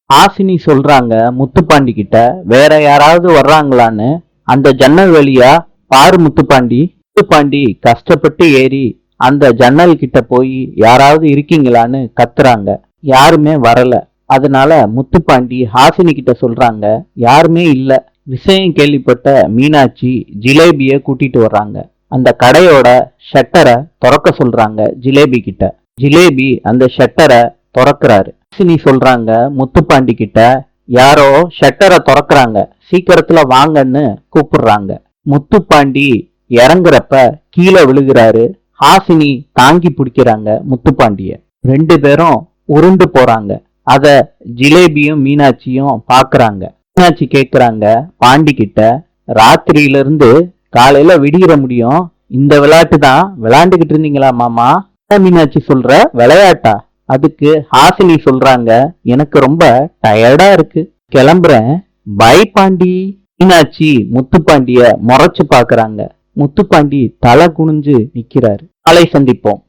ஹாசினி சொல்றாங்க முத்துப்பாண்டி கிட்ட, வேற யாராவது வர்றாங்களான்னு. அந்த ஜன்னல் வழியா பாரு முத்துப்பாண்டி. முத்துப்பாண்டி கஷ்டப்பட்டு ஏறி அந்த ஜன்னல் கிட்ட போய் யாராவது இருக்கீங்களான்னு கத்துறாங்க. யாருமே வரல. அதனால முத்துப்பாண்டி ஹாசினி கிட்ட சொல்றாங்க, யாருமே இல்ல. விஷயம் கேள்விப்பட்ட மீனாட்சி ஜிலேபிய கூட்டிட்டு வர்றாங்க. அந்த கடையோட ஷட்டரை திறக்க சொல்றாங்க ஜிலேபி கிட்ட. ஜிலேபி அந்த ஷட்டரை திறக்கிறாரு. ஹாசினி சொல்றாங்க முத்துப்பாண்டி கிட்ட, யாரோ ஷட்டரை திறக்கிறாங்க, சீக்கிரத்துல வாங்கன்னு கூப்பிடுறாங்க. முத்துப்பாண்டி இறங்குறப்ப கீழே விழுகிறாரு. ஹாசினி தாங்கி பிடிக்கிறாங்க முத்துப்பாண்டிய. ரெண்டு பேரும் உருண்டு போறாங்க. அத ஜிலேபியும் மீனாட்சியும் பாக்குறாங்க. மீனாட்சி கேக்குறாங்க பாண்டி கிட்ட, ராத்திரியில இருந்து காலையில விடிகிற முடியும் இந்த விளையாட்டு தான் விளையாண்டுகிட்டு இருந்தீங்களா மாமா? மீனாட்சி சொல்ற விளையாட்டா? அதுக்கு ஹாசினி சொல்றாங்க, எனக்கு ரொம்ப டயர்டா இருக்கு, கிளம்புறேன், பை பாண்டி. மீனாட்சி முத்துப்பாண்டிய முறைச்சு பாக்குறாங்க. முத்துப்பாண்டி தலை குனிஞ்சு நிக்கிறாரு. நாளை சந்திப்போம்.